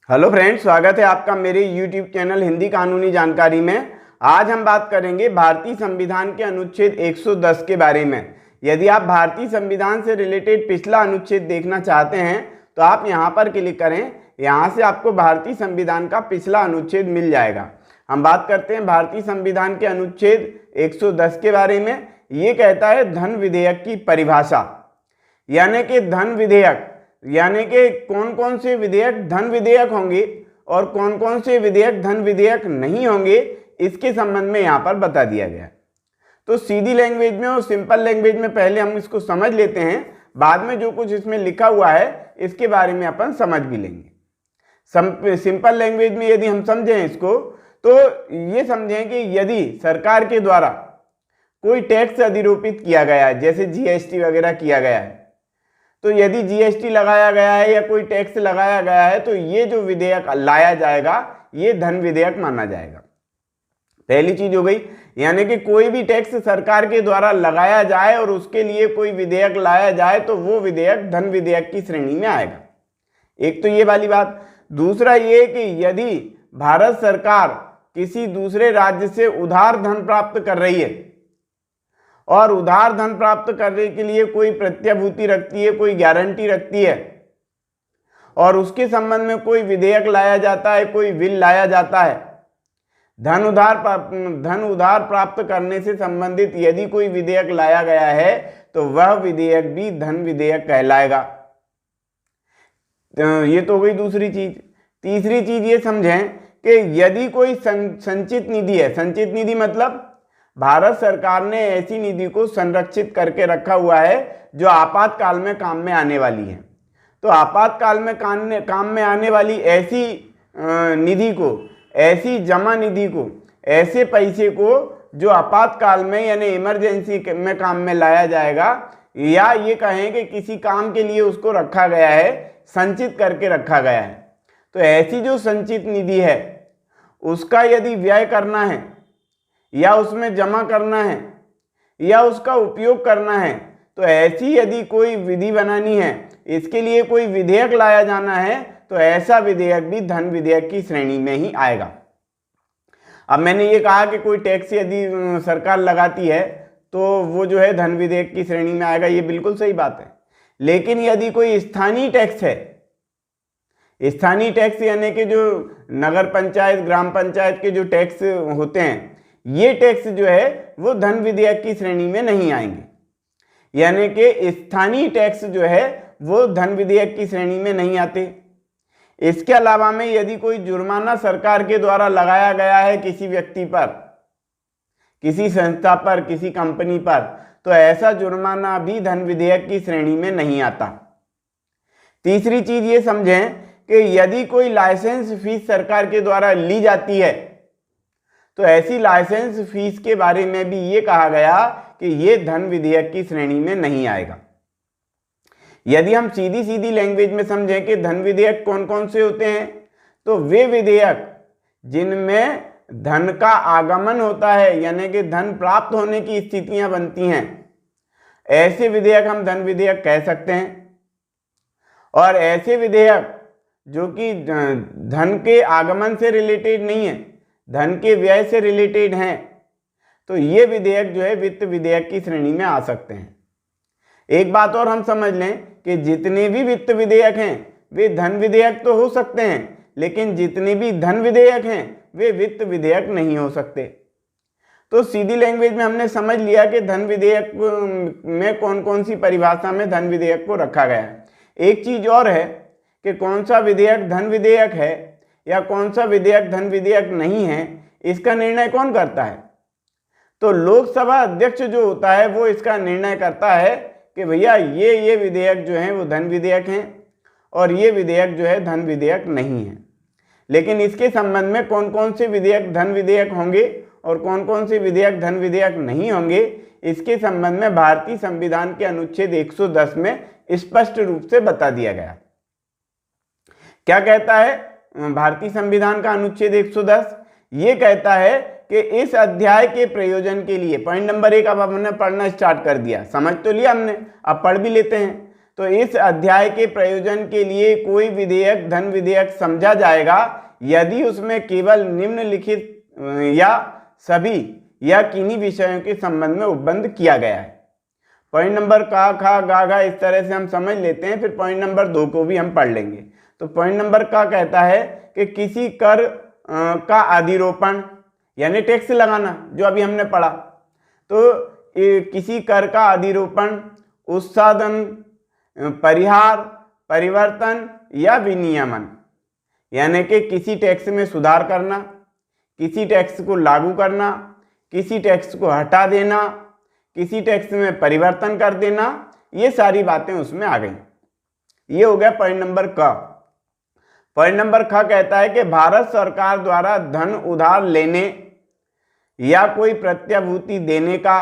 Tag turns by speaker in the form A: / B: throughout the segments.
A: Hello friends, स्वागत है आपका मेरे YouTube चैनल हिंदी कानूनी जानकारी में। आज हम बात करेंगे भारतीय संविधान के अनुच्छेद 110 के बारे में। यदि आप भारतीय संविधान से रिलेटेड पिछला अनुच्छेद देखना चाहते हैं तो आप यहां पर क्लिक करें। यहां से आपको भारतीय संविधान का पिछला अनुच्छेद मिल जाएगा। हम बात करते हैं भारतीय संविधान के अनुच्छेद 110 के बारे में। ये कहता है धन विधेयक की परिभाषा, यानी कि धन विधेयक यानी कि कौन कौन से विधेयक धन विधेयक होंगे और कौन कौन से विधेयक धन विधेयक नहीं होंगे, इसके संबंध में यहाँ पर बता दिया गया। तो सीधी लैंग्वेज में और सिंपल लैंग्वेज में पहले हम इसको समझ लेते हैं, बाद में जो कुछ इसमें लिखा हुआ है इसके बारे में अपन समझ भी लेंगे। सिंपल लैंग्वेज में यदि हम समझें इसको तो ये समझें कि यदि सरकार के द्वारा कोई टैक्स अधिरोपित किया गया है, जैसे जीएसटी वगैरह किया गया है, तो यदि जीएसटी लगाया गया है या कोई टैक्स लगाया गया है तो ये जो विधेयक लाया जाएगा ये धन विधेयक माना जाएगा। पहली चीज हो गई, यानी कि कोई भी टैक्स सरकार के द्वारा लगाया जाए और उसके लिए कोई विधेयक लाया जाए तो वो विधेयक धन विधेयक की श्रेणी में आएगा। एक तो ये वाली बात। दूसरा ये कि यदि भारत सरकार किसी दूसरे राज्य से उधार धन प्राप्त कर रही है और उधार धन प्राप्त करने के लिए कोई प्रत्याभूति रखती है, कोई गारंटी रखती है और उसके संबंध में कोई विधेयक लाया जाता है, कोई बिल लाया जाता है, धन उधार प्राप्त करने से संबंधित यदि कोई विधेयक लाया गया है तो वह विधेयक भी धन विधेयक कहलाएगा। ये तो हो गई दूसरी चीज। तीसरी चीज ये समझें कि यदि कोई संचित निधि है, संचित निधि मतलब भारत सरकार ने ऐसी निधि को संरक्षित करके रखा हुआ है जो आपातकाल में काम में आने वाली है। तो आपातकाल में काम में आने वाली ऐसी निधि को, ऐसी जमा निधि को, ऐसे पैसे को जो आपातकाल में यानी इमरजेंसी में काम में लाया जाएगा, या ये कहें कि किसी काम के लिए उसको रखा गया है, संचित करके रखा गया है, तो ऐसी जो संचित निधि है उसका यदि व्यय करना है या उसमें जमा करना है या उसका उपयोग करना है तो ऐसी यदि कोई विधि बनानी है, इसके लिए कोई विधेयक लाया जाना है तो ऐसा विधेयक भी धन विधेयक की श्रेणी में ही आएगा। अब मैंने ये कहा कि कोई टैक्स यदि सरकार लगाती है तो वो जो है धन विधेयक की श्रेणी में आएगा, ये बिल्कुल सही बात है। लेकिन यदि कोई स्थानीय टैक्स है, स्थानीय टैक्स यानी कि जो नगर पंचायत ग्राम पंचायत के जो टैक्स होते हैं, ये टैक्स जो है वो धन विधेयक की श्रेणी में नहीं आएंगे, यानी कि स्थानीय टैक्स जो है वो धन विधेयक की श्रेणी में नहीं आते। इसके अलावा में यदि कोई जुर्माना सरकार के द्वारा लगाया गया है किसी व्यक्ति पर, किसी संस्था पर, किसी कंपनी पर, तो ऐसा जुर्माना भी धन विधेयक की श्रेणी में नहीं आता। तीसरी चीज ये समझें कि यदि कोई लाइसेंस फीस सरकार के द्वारा ली जाती है तो ऐसी लाइसेंस फीस के बारे में भी ये कहा गया कि ये धन विधेयक की श्रेणी में नहीं आएगा। यदि हम सीधी सीधी लैंग्वेज में समझें कि धन विधेयक कौन कौन से होते हैं, तो वे विधेयक जिनमें धन का आगमन होता है यानी कि धन प्राप्त होने की स्थितियां बनती हैं, ऐसे विधेयक हम धन विधेयक कह सकते हैं। और ऐसे विधेयक जो कि धन के आगमन से रिलेटेड नहीं है, धन के व्यय से रिलेटेड हैं, तो ये विधेयक जो है वित्त विधेयक की श्रेणी में आ सकते हैं। एक बात और हम समझ लें कि जितने भी वित्त विधेयक हैं वे धन विधेयक तो हो सकते हैं, लेकिन जितने भी धन विधेयक हैं वे वित्त विधेयक नहीं हो सकते। तो सीधी लैंग्वेज में हमने समझ लिया कि धन विधेयक में कौन कौन सी परिभाषा में धन विधेयक को रखा गया है। एक चीज और है कि कौन सा विधेयक धन विधेयक है या कौन सा विधेयक धन विधेयक नहीं है, इसका निर्णय कौन करता है? तो लोकसभा अध्यक्ष जो होता है वो इसका निर्णय करता है कि भैया ये विधेयक जो हैं वो धन विधेयक हैं और ये विधेयक जो है धन विधेयक नहीं है। लेकिन इसके संबंध में कौन कौन से विधेयक धन विधेयक होंगे और कौन कौन से विधेयक धन विधेयक नहीं होंगे, इसके संबंध में भारतीय संविधान के अनुच्छेद 110 में स्पष्ट रूप से बता दिया गया। क्या कहता है भारतीय संविधान का अनुच्छेद 110? ये कहता है कि इस अध्याय के प्रयोजन के लिए, पॉइंट नंबर 1 अब हमने पढ़ना स्टार्ट कर दिया, समझ तो लिया हमने, अब पढ़ भी लेते हैं। तो इस अध्याय के प्रयोजन के लिए कोई विधेयक धन विधेयक समझा जाएगा यदि उसमें केवल निम्नलिखित या सभी या किन्हीं विषयों के संबंध में उपबंध किया गया है। पॉइंट नंबर का खा गा घा इस तरह से हम समझ लेते हैं, फिर पॉइंट नंबर 2 को भी हम पढ़ लेंगे। तो पॉइंट नंबर का कहता है कि किसी कर का अधिरोपण यानी टैक्स लगाना, जो अभी हमने पढ़ा। तो किसी कर का अधिरोपण, उत्साधन, परिहार, परिवर्तन या विनियमन, यानी कि किसी टैक्स में सुधार करना, किसी टैक्स को लागू करना, किसी टैक्स को हटा देना, किसी टैक्स में परिवर्तन कर देना, ये सारी बातें उसमें आ गई। ये हो गया पॉइंट नंबर क। पॉइंट नंबर ख कहता है कि भारत सरकार द्वारा धन उधार लेने या कोई प्रत्याभूति देने का,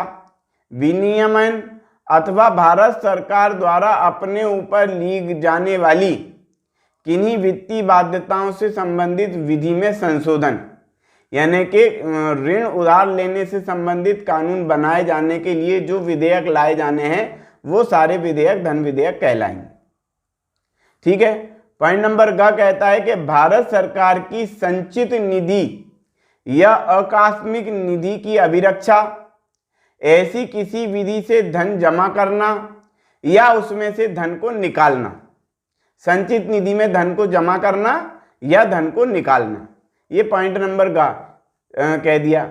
A: विनियमन अथवा भारत सरकार द्वारा अपने ऊपर ली जाने वाली किन्हीं वित्तीय बाध्यताओं से संबंधित विधि में संशोधन, यानी कि ऋण उधार लेने से संबंधित कानून बनाए जाने के लिए जो विधेयक लाए जाने हैं वो सारे विधेयक धन विधेयक कहलाएंगे। ठीक है। पॉइंट नंबर ग कहता है कि भारत सरकार की संचित निधि या आकस्मिक निधि की अभिरक्षा, ऐसी किसी विधि से धन जमा करना या उसमें से धन को निकालना। संचित निधि में धन को जमा करना या धन को निकालना, ये पॉइंट नंबर ग कह दिया।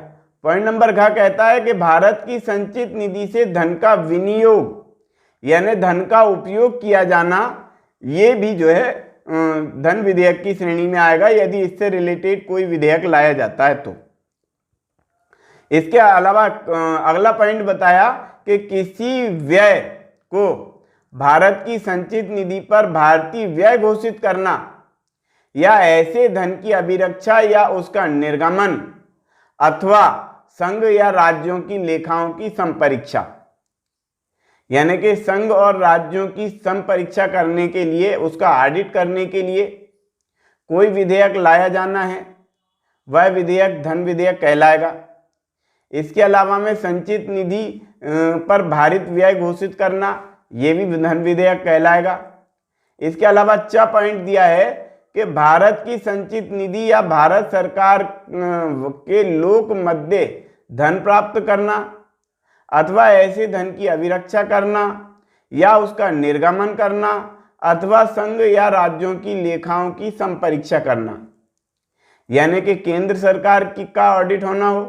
A: पॉइंट नंबर घ कहता है कि भारत की संचित निधि से धन का विनियोग यानी धन का उपयोग किया जाना, ये भी जो है धन विधेयक की श्रेणी में आएगा यदि इससे रिलेटेड कोई विधेयक लाया जाता है तो। इसके अलावा अगला पॉइंट बताया कि किसी व्यय को भारत की संचित निधि पर भारतीय व्यय घोषित करना या ऐसे धन की अभिरक्षा या उसका निर्गमन अथवा संघ या राज्यों की लेखाओं की संपरीक्षा, यानी कि संघ और राज्यों की संपरीक्षा करने के लिए, उसका ऑडिट करने के लिए कोई विधेयक लाया जाना है, वह विधेयक धन विधेयक कहलाएगा। इसके अलावा में संचित निधि पर भारित व्यय घोषित करना, ये भी धन विधेयक कहलाएगा। इसके अलावा च पॉइंट दिया है कि भारत की संचित निधि या भारत सरकार के लोक मध्य धन प्राप्त करना अथवा ऐसे धन की अभिरक्षा करना या उसका निर्गमन करना अथवा संघ या राज्यों की लेखाओं की संपरीक्षा करना, यानी कि केंद्र सरकार का ऑडिट होना हो,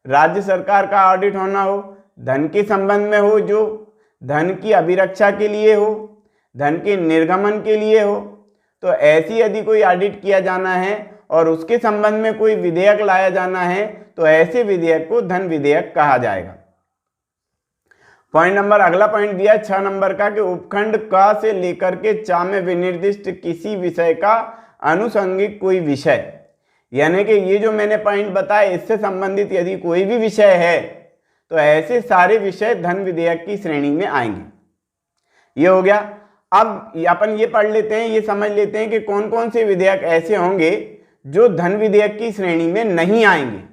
A: राज्य सरकार का ऑडिट होना हो, धन के संबंध में हो, जो धन की अभिरक्षा के लिए हो, धन के निर्गमन के लिए हो, तो ऐसी यदि कोई ऑडिट किया जाना है और उसके संबंध में कोई विधेयक लाया जाना है तो ऐसे विधेयक को धन विधेयक कहा जाएगा। पॉइंट नंबर अगला पॉइंट दिया 6 नंबर का कि उपखंड क से लेकर के च में विनिर्दिष्ट किसी विषय का आनुषंगिक कोई विषय, यानी कि ये जो मैंने पॉइंट बताया इससे संबंधित यदि कोई भी विषय है तो ऐसे सारे विषय धन विधेयक की श्रेणी में आएंगे। ये हो गया। अब अपन ये पढ़ लेते हैं, ये समझ लेते हैं कि कौन कौन से विधेयक ऐसे होंगे जो धन विधेयक की श्रेणी में नहीं आएंगे।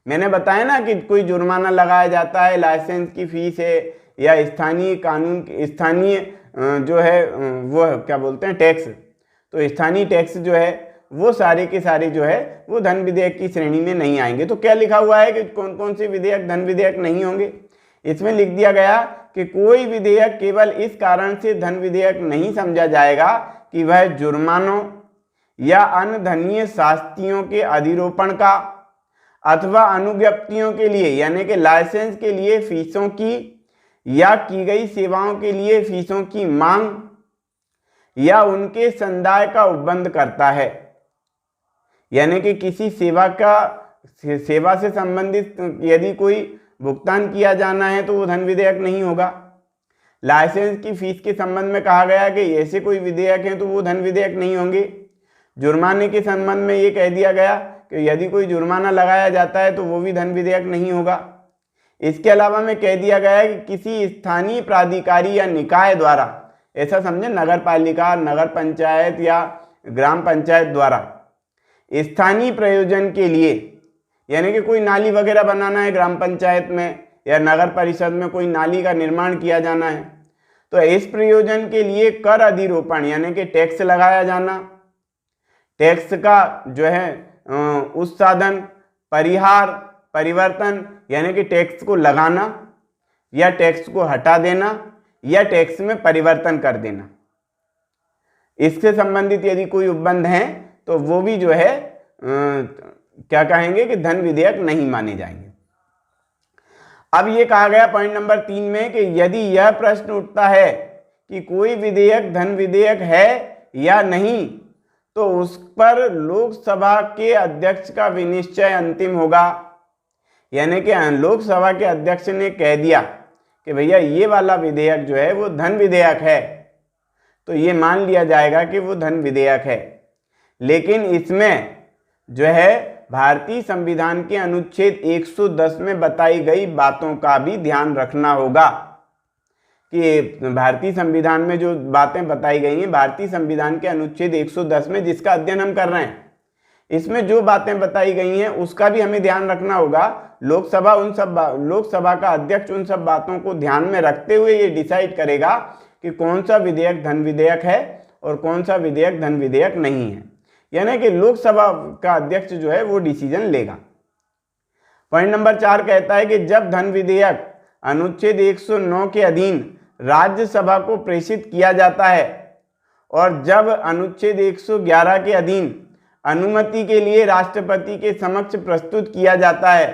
A: मैंने बताया ना कि कोई जुर्माना लगाया जाता है, लाइसेंस की फीस है या स्थानीय कानून, स्थानीय जो है वो क्या बोलते हैं टैक्स, तो स्थानीय टैक्स जो है वो सारे के सारे जो है वो धन विधेयक की श्रेणी में नहीं आएंगे। तो क्या लिखा हुआ है कि कौन कौन से विधेयक धन विधेयक नहीं होंगे? इसमें लिख दिया गया कि कोई विधेयक केवल इस कारण से धन विधेयक नहीं समझा जाएगा कि वह जुर्मानों या अन्य धनीय शास्तियों के अधिरोपण का अथवा अनुज्ञप्तियों के लिए, यानी कि लाइसेंस के लिए फीसों की या की गई सेवाओं के लिए फीसों की मांग या उनके संदाय का उपबंध करता है, यानी कि किसी सेवा से संबंधित यदि कोई भुगतान किया जाना है तो वो धन विधेयक नहीं होगा। लाइसेंस की फीस के संबंध में कहा गया कि ऐसे कोई विधेयक हैं तो वो धन विधेयक नहीं होंगे। जुर्माने के संबंध में ये कह दिया गया कि यदि कोई जुर्माना लगाया जाता है तो वो भी धन विधेयक नहीं होगा। इसके अलावा में कह दिया गया है कि किसी स्थानीय प्राधिकारी या निकाय द्वारा, ऐसा समझे नगर पालिका, नगर पंचायत या ग्राम पंचायत द्वारा स्थानीय प्रयोजन के लिए, यानी कि कोई नाली वगैरह बनाना है ग्राम पंचायत में या नगर परिषद में, कोई नाली का निर्माण किया जाना है तो इस प्रयोजन के लिए कर अधिरोपण यानी कि टैक्स लगाया जाना, टैक्स का जो है उत्साधन, परिहार, परिवर्तन यानी कि टैक्स को लगाना या टैक्स को हटा देना या टैक्स में परिवर्तन कर देना, इससे संबंधित यदि कोई उपबंध हैं तो वो भी जो है क्या कहेंगे कि धन विधेयक नहीं माने जाएंगे। अब ये कहा गया पॉइंट नंबर 3 में कि यदि यह प्रश्न उठता है कि कोई विधेयक धन विधेयक है या नहीं, तो उस पर लोकसभा के अध्यक्ष का विनिश्चय अंतिम होगा। यानी कि लोकसभा के अध्यक्ष ने कह दिया कि भैया ये वाला विधेयक जो है वो धन विधेयक है, तो ये मान लिया जाएगा कि वो धन विधेयक है। लेकिन इसमें जो है भारतीय संविधान के अनुच्छेद 110 में बताई गई बातों का भी ध्यान रखना होगा कि भारतीय संविधान में जो बातें बताई गई हैं, भारतीय संविधान के अनुच्छेद 110 में जिसका अध्ययन हम कर रहे हैं, इसमें जो बातें बताई गई हैं उसका भी हमें ध्यान रखना होगा। लोकसभा का अध्यक्ष उन सब बातों को ध्यान में रखते हुए ये डिसाइड करेगा कि कौन सा विधेयक धन विधेयक है और कौन सा विधेयक धन विधेयक नहीं है। यानी कि लोकसभा का अध्यक्ष जो है वो डिसीजन लेगा। पॉइंट नंबर 4 कहता है कि जब धन विधेयक अनुच्छेद 109 के अधीन राज्यसभा को प्रेषित किया जाता है और जब अनुच्छेद 111 के अधीन अनुमति के लिए राष्ट्रपति के समक्ष प्रस्तुत किया जाता है,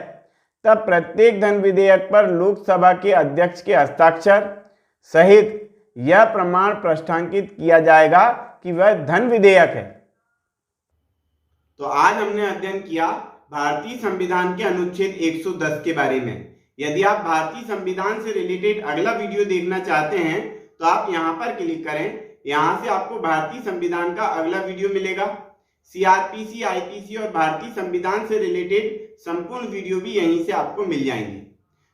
A: तब प्रत्येक धन विधेयक पर लोकसभा के अध्यक्ष के हस्ताक्षर सहित यह प्रमाण प्रष्ठांकित किया जाएगा कि वह धन विधेयक है। तो आज हमने अध्ययन किया भारतीय संविधान के अनुच्छेद 110 के बारे में। यदि आप भारतीय संविधान से रिलेटेड अगला वीडियो देखना चाहते हैं तो आप यहाँ पर क्लिक करें। यहाँ से आपको भारतीय संविधान का अगला वीडियो मिलेगा। सीआरपीसी, आईपीसी और भारतीय संविधान से रिलेटेड संपूर्ण वीडियो भी यहीं से आपको मिल जाएंगे।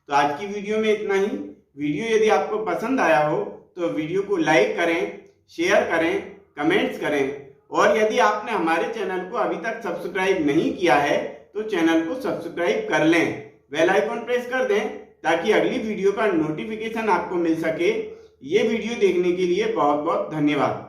A: तो आज की वीडियो में इतना ही। वीडियो यदि आपको पसंद आया हो तो वीडियो को लाइक करें, शेयर करें, कमेंट्स करें और यदि आपने हमारे चैनल को अभी तक सब्सक्राइब नहीं किया है तो चैनल को सब्सक्राइब कर लें, बेल आइकन प्रेस कर दें ताकि अगली वीडियो का नोटिफिकेशन आपको मिल सके। ये वीडियो देखने के लिए बहुत बहुत धन्यवाद।